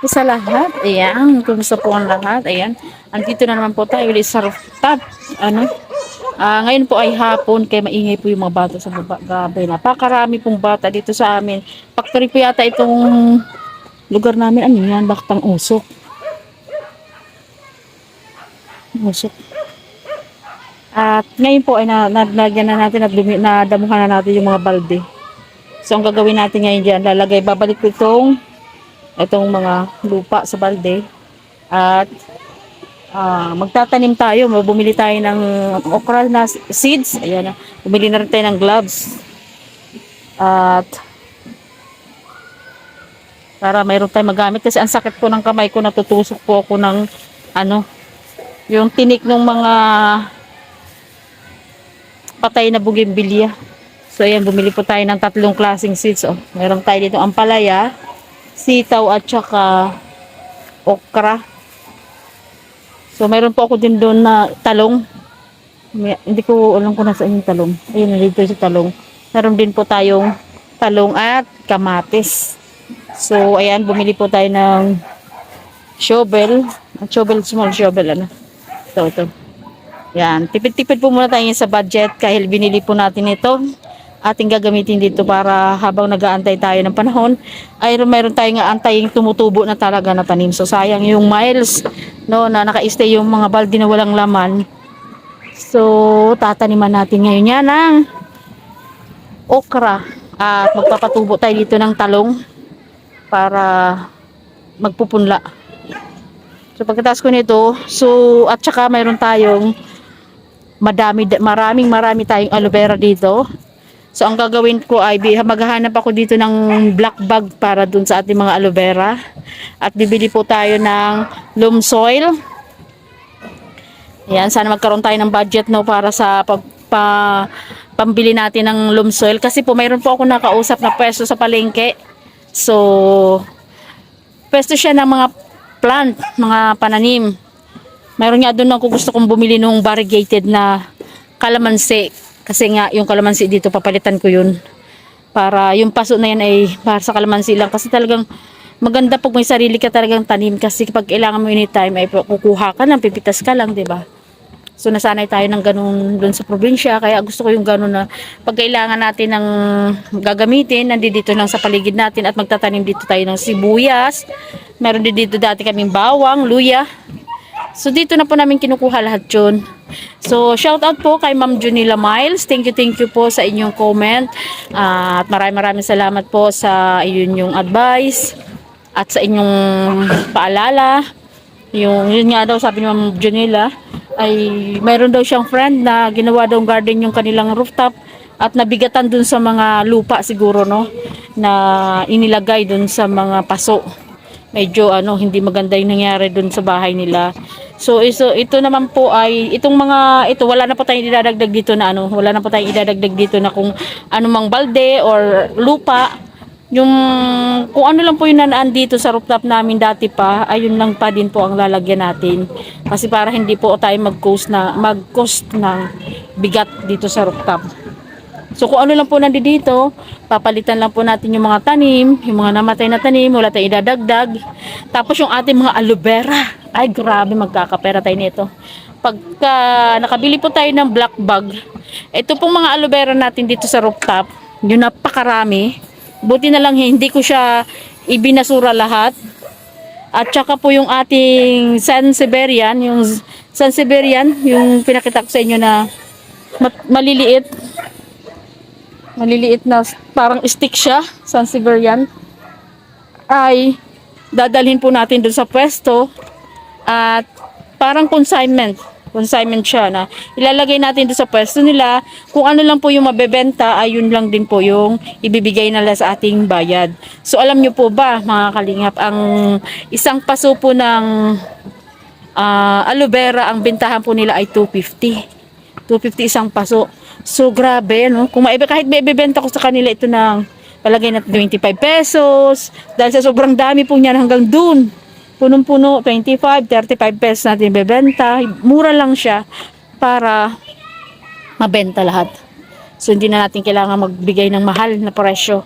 Sa lahat, ayan, kumusta po ang lahat, ayan, andito na naman po tayo ulit sa rooftop, ano, ngayon po ay hapon, kaya maingay po yung mga bata sa baba, grabe, napakarami pong bata dito sa amin, factory po yata itong lugar namin, ano yan, Baktang Usok, Usok, at ngayon po ay nalagyan na natin at nadamuhan na natin yung mga balde, so ang gagawin natin ngayon dyan, babalik po itong mga lupa sa balde, at magtatanim tayo, bumili tayo ng okra na seeds, ayan, bumili na rin tayo ng gloves, at para mayroon tayong magamit kasi ang sakit po ng kamay ko, natutusok po ako ng ano, yung tinik ng mga patay na bougainvillea. So ayan, bumili po tayo ng 3 klaseng seeds. Meron tayo dito ampalaya, sitaw at saka okra. So mayroon po ako din doon na talong. Hindi ko alam kung nasaan yung talong. Ayun, nandito yung talong. Meron din po tayong talong at kamatis. So ayan, bumili po tayo ng shovel. Small shovel, ano. Ito. Yan, tipid-tipid po muna tayo sa budget kahit binili po natin ito. Ating gagamitin dito para habang nag-aantay tayo ng panahon ay mayroon tayong aantayin tumutubo na talaga na tanim. So sayang yung miles, no, na naka-stay yung mga balde na walang laman. So tataniman natin ngayon yan ng okra at magpapatubo tayo dito ng talong para magpupunla. So pagkatapos ko nito, at saka mayroon tayong marami tayong aloe vera dito. So ang gagawin ko ay maghahanap ako dito ng black bag para dun sa ating mga aloe vera. At bibili po tayo ng loam soil. Ayan, sana magkaroon tayo ng budget, no, para sa pambili natin ng loam soil. Kasi po mayroon po ako nakausap na pwesto sa palengke. So pwesto siya ng mga plant, mga pananim. Mayroon nga doon ako gusto kong bumili nung variegated na kalamansi. Kasi nga yung kalamansi dito papalitan ko yun. Para yung paso na yan ay para sa kalamansi lang. Kasi talagang maganda pag may sarili ka talagang tanim. Kasi pag kailangan mo anytime ay kukuha ka lang, pipitas ka lang, 'di ba? So nasanay tayo ng ganun doon sa probinsya. Kaya gusto ko yung ganun na pag kailangan natin ng gagamitin, nandito lang sa paligid natin at magtatanim dito tayo ng sibuyas. Meron din dito dati kaming bawang, luya. So dito na po namin kinukuha lahat yun. So shout out po kay Ma'am Junila Miles. Thank you po sa inyong comment. At maraming salamat po sa inyong advice at sa inyong paalala. Yun nga daw sabi ni Ma'am Junila ay mayroon daw siyang friend na ginawa daw garden yung kanilang rooftop at nabigatan dun sa mga lupa siguro, no, na inilagay dun sa mga paso. Medyo hindi maganda yung nangyari dun sa bahay nila. So ito naman po ay wala na po tayong idadagdag dito na wala na po tayong idadagdag dito na kung anumang balde or lupa. Yung kung ano lang po yung nanaan dito sa rooftop namin dati pa, ayun lang pa din po ang lalagyan natin. Kasi para hindi po tayo mag-cost ng bigat dito sa rooftop. So kung ano lang po nandito, papalitan lang po natin yung mga tanim, yung mga namatay na tanim, wala tayong idadagdag. Tapos yung ating mga aloe vera, ay grabe, magkakapera tayo nito. Pagka nakabili po tayo ng black bag, ito pong mga aloe vera natin dito sa rooftop, yung napakarami. Buti na lang hindi ko siya ibinasura lahat. At saka po yung ating Sansevieria, yung pinakita ko sa inyo na maliliit na parang stick siya, Sansevieria, ay dadalhin po natin doon sa pwesto at parang consignment siya na ilalagay natin doon sa pwesto nila. Kung ano lang po yung mabebenta ay yun lang din po yung ibibigay nila sa ating bayad. So alam nyo po ba mga kalingap, ang isang paso po ng aloe vera, ang bentahan po nila ay 250 isang paso. So grabe, no? Kahit may ibebenta ko sa kanila ito ng palagay na 25 pesos dahil sa sobrang dami po niyan hanggang dun punong-puno 25, 35 pesos natin ibebenta. Mura lang siya para mabenta lahat. So hindi na natin kailangan magbigay ng mahal na presyo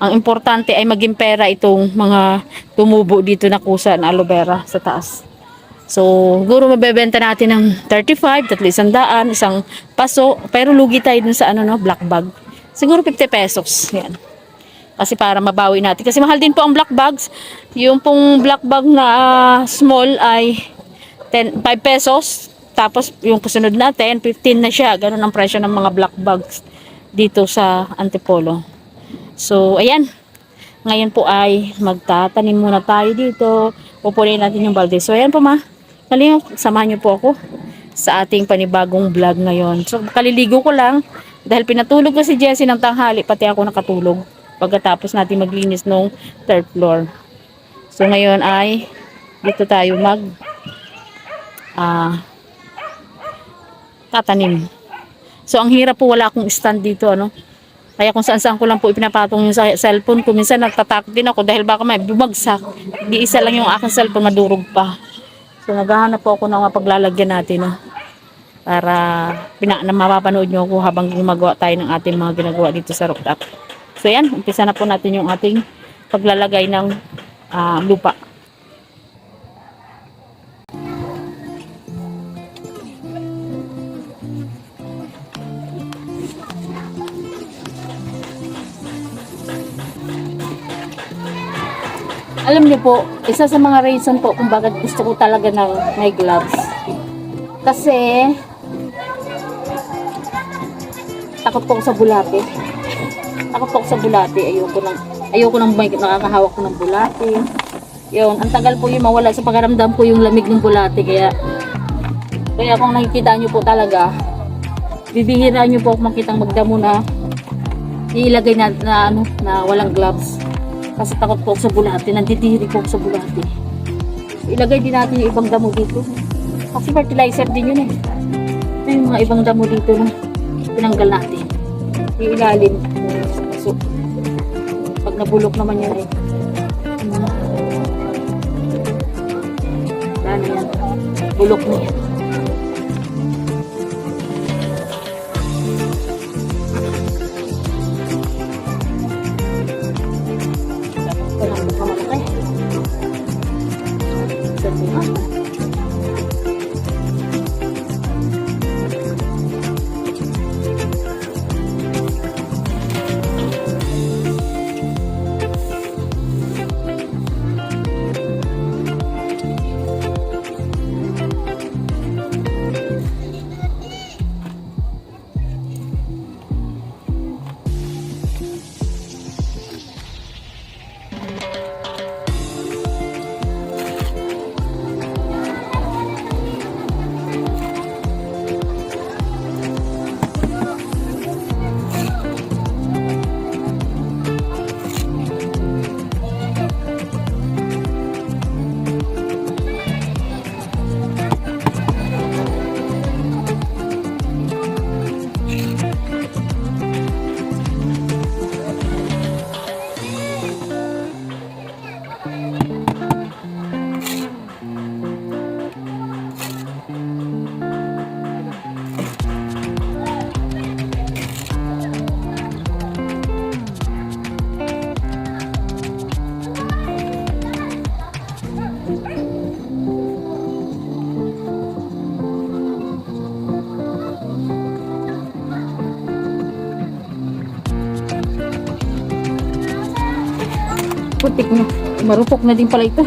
Ang importante ay maging pera itong mga tumubo dito na kusa na aloe vera sa taas. So, siguro mabebenta natin ng 35, 300, isang paso. Pero lugi tayo dun sa ano, no, black bag. Siguro 50 pesos. Yan. Kasi para mabawi natin. Kasi mahal din po ang black bags. Yung pong black bag na small ay 5 pesos. Tapos yung kasunod natin, 15 na siya. Ganun ang presyo ng mga black bags dito sa Antipolo. So, ayan. Ngayon po ay magtatanim muna tayo dito. Pupunin natin yung balde. So, ayan po ma. Samahan niyo po ako sa ating panibagong vlog ngayon. So, kaliligo ko lang. Dahil pinatulog ko si Jessie ng tanghali, pati ako nakatulog. Pagkatapos natin maglinis ng third floor. So, ngayon ay dito tayo tatanim. So, ang hirap po, wala akong stand dito, ano. Kaya kung saan-saan ko lang po ipinapatong yung cellphone ko. Minsan nagtatakot din ako dahil baka may bumagsak. Di isa lang yung aking cellphone, madurog pa. So naghahanap po ako ng paglalagyan natin. No? Para mapapanood nyo ako habang gumagawa tayo ng ating mga ginagawa dito sa rooftop. So yan, umpisa na po natin yung ating paglalagay ng lupa. Alam niyo po, isa sa mga reason po kung bakit gusto ko talaga ng may gloves. Kasi, takot po ako sa bulate. Takot po ako sa bulate. Ayoko nang may nakakahawak ko ng bulate. Yun, ang tagal po yung mawala sa pakaramdam ko yung lamig ng bulate. Kaya kung nakikita niyo po talaga, bibihira niyo po ako makitang magdamo na iilagay na walang gloves. Kasi takot po ako sa bulate. Nanditiri po ako sa bulate. Ilagay din natin yung ibang damo dito. Kasi fertilizer din yun eh. Ito yung mga ibang damo dito na tinanggal natin. Yung ilalim. So, pag nabulok naman yun eh. Dami yan. Bulok na yan. Putik na. Marupok na din pala ito.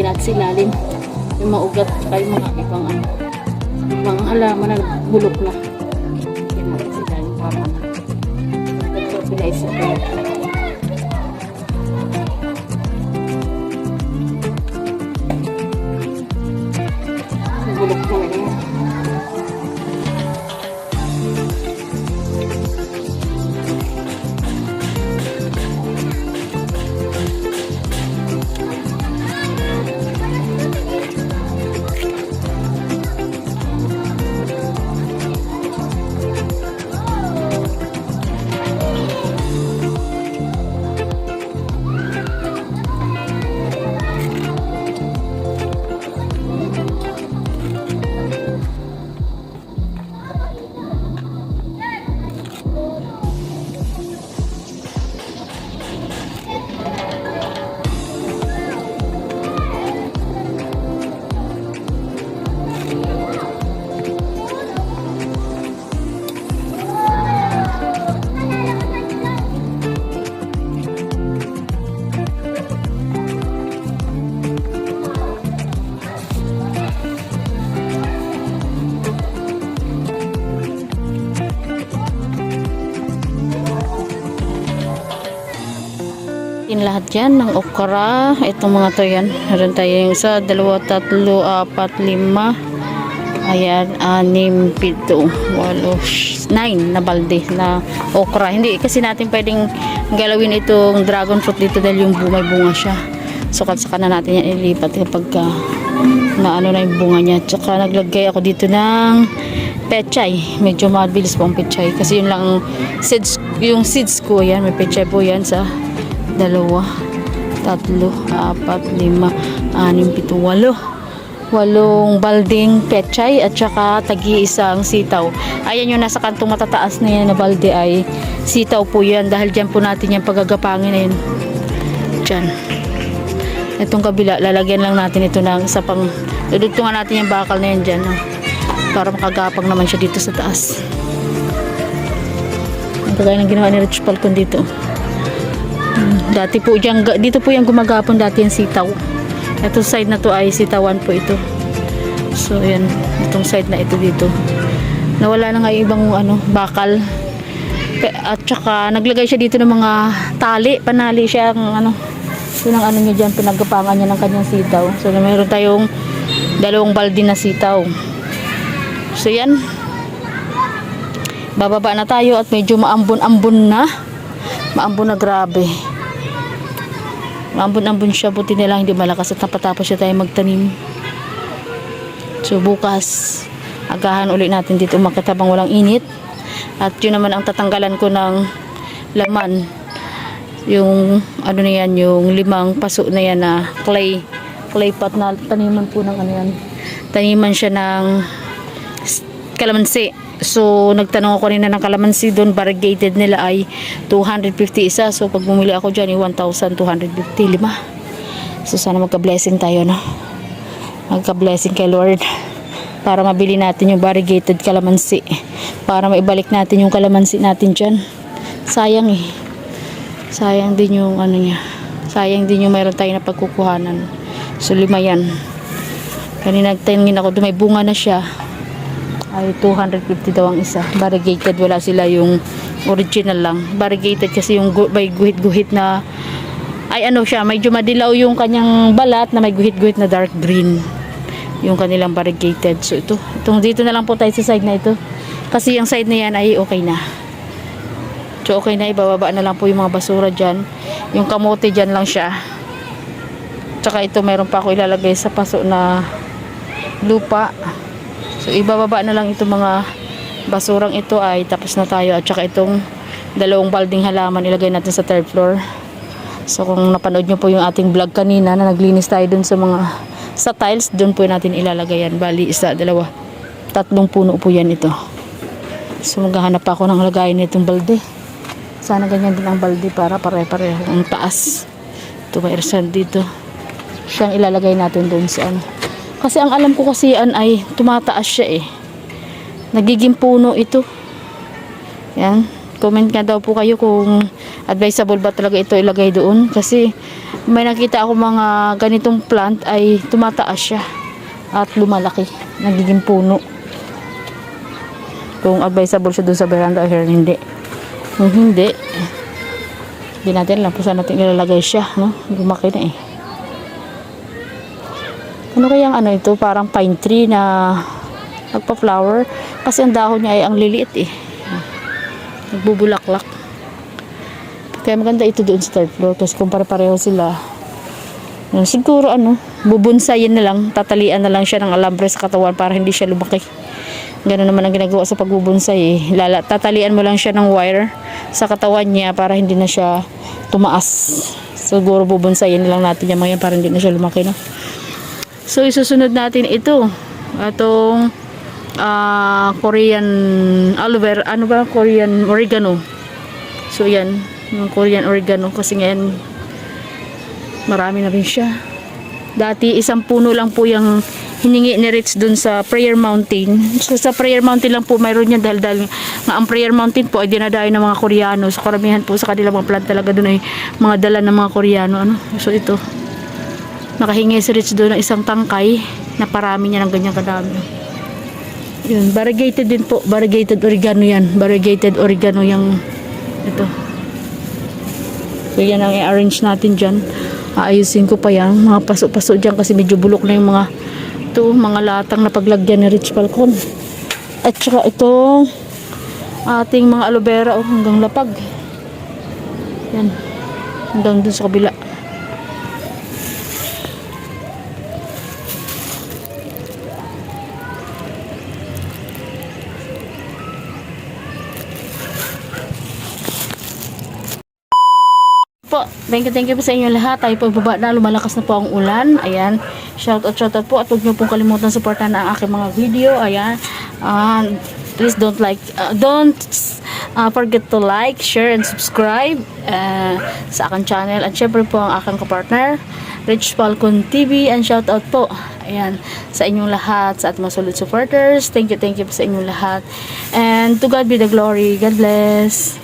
lalagyan natin sa ilalim. Yung mga ugat at yung mga ibang ibang halaman na bulok na. Lagyan natin sa ilalim para fertilize sa bulok na yan. Lahat yan ng okra. Itong mga to yan. Meron tayo yung isa, 2, 3, 4, 5. Ayan, 6, 7, 8, 9 na balde na okra. Hindi kasi natin pwedeng galawin itong dragon fruit dito dahil yung may bunga siya. So saka na natin yan ilipat kapag na ano na yung bunga niya. Tsaka naglagay ako dito ng pechay. Medyo mabilis po ang pechay kasi yun lang seeds, yung seeds ko yan. May pechay po yan sa 2, 3, 4, 5, 6, 7, 8. 8 balding pechay at saka tagi-isang sitaw. Ayan yung nasa kantong matataas na yan na balde ay sitaw po yan dahil dyan po natin yung pagagapangin na yun. Dyan. Itong kabila, lalagyan lang natin ito ng isa pang, dudugtungan natin yung bakal na yan dyan. Para makagapang naman siya dito sa taas. Ang kagaya ng ginawa ni Rich Falcon dito. Dati po dyan, dito po yung gumagapon dati yung sitaw. Itong side na to ay sitawan po ito. So yan, itong side na ito dito. Nawala na nga yung ibang bakal. At saka naglagay siya dito ng mga tali, panali siya ang yun ang niya dyan, pinaggapangan niya ng kanyang sitaw. So meron tayong 2 balde na sitaw. So yan. Bababa na tayo at medyo maambon-ambon na. Maambon na grabe. Maambon-ambon siya, buti nila hindi malakas at napatapos siya tayo magtanim. So bukas agahan ulit natin dito makatabang walang init. At yun naman ang tatanggalan ko ng laman. Yung na yan, yung 5 paso na yan na clay pot na taniman po ng yan. Taniman siya ng kalamansi. So, nagtanong ako rin na ng kalamansi doon, variegated nila ay 250 isa. So, pag bumili ako dyan, 1,250, 5. So, sana magka-blessing tayo, no? Magka-blessing kay Lord. Para mabili natin yung variegated kalamansi. Para maibalik natin yung kalamansi natin dyan. Sayang eh. Sayang din yung niya. Sayang din yung mayroon tayo na pagkukuhanan. So, 5 yan. Kanina nagtanongin ako, doon may bunga na siya. Ay 250 daw ang isa. Variegated, wala sila yung original lang. Variegated kasi yung may guhit-guhit na ay siya, medyo madilaw yung kanyang balat na may guhit-guhit na dark green. Yung kanilang variegated. So itong dito na lang po tayo sa side na ito. Kasi yung side na yan ay okay na. So okay na, ibababa na lang po yung mga basura dyan. Yung kamote dyan lang siya. Tsaka ito meron pa ako ilalagay sa paso na lupa. So ibababa na lang itong mga basurang ito ay tapos na tayo. At saka itong 2 balding halaman ilagay natin sa 3rd floor. So kung napanood nyo po yung ating vlog kanina na naglinis tayo dun sa tiles, dun po natin ilalagay yan. Bali 1, 2, 3 puno po yan ito. So maghahanap ako ng lagayan nitong balde. Sana ganyan din ang balde para pare-pareho ang taas. Ito may sand dito. Siyang ilalagay natin dun sa Kasi ang alam ko kasi ay tumataas siya eh. Nagiging puno ito. Yan. Comment nga daw po kayo kung advisable ba talaga ito ilagay doon. Kasi may nakita ako mga ganitong plant ay tumataas siya at lumalaki. Nagiging puno. Kung advisable siya doon sa veranda o hindi. Kung hindi natin lang kung saan natin ilalagay siya. No? Lumaki na eh. Ano kaya ang ito? Parang pine tree na nagpa-flower. Kasi ang dahon niya ay ang liliit eh. Nagbubulaklak. Kaya maganda ito doon sa third floor kasi kung pare-pareho sila. Siguro bubunsayin na lang, tatalian na lang siya ng alambre sa katawan para hindi siya lumaki. Ganoon naman ang ginagawa sa pagbubunsay eh. Tatalian mo lang siya ng wire sa katawan niya para hindi na siya tumaas. Siguro bubunsayin na lang natin yung mga yan para hindi na siya lumaki, no? So isusunod natin ito. Itong Korean aloe vera, Korean oregano. So yan, yung Korean oregano kasi ngayon marami na rin siya. Dati isang puno lang po yung hiningi ni Rich dun sa Prayer Mountain. So sa Prayer Mountain lang po mayroon yan dahil nga ang Prayer Mountain po ay dinadayo ng mga Koreano. So karamihan po sa kanila mga plant talaga dun ay mga dala ng mga Koreano. So ito, nakahingi si Rich dun ng isang tangkay na parami niya ng ganyan kadami. Yun, variegated din po. Variegated oregano yan. Variegated oregano yung ito. So yan ang i-arrange natin dyan. Aayusin ko pa yan. Mga paso-paso dyan kasi medyo bulok na yung mga latang na paglagyan ni Rich Falcon. At saka ito ating mga aloe vera hanggang lapag. Yan. Hanggang dun sa kabila. Po, thank you po sa inyo lahat. Tayo po baba na, lumalakas na po ang ulan. Ayan, shout out po at huwag niyo pong kalimutan supportan ang aking mga video. Ayan, please don't forget to like, share and subscribe sa aking channel. At syempre po ang aking kapartner Rich Falcon TV, and shout out po ayan sa inyong lahat, sa ating mga solid supporters. Thank you po sa inyong lahat, and to God be the glory. God bless.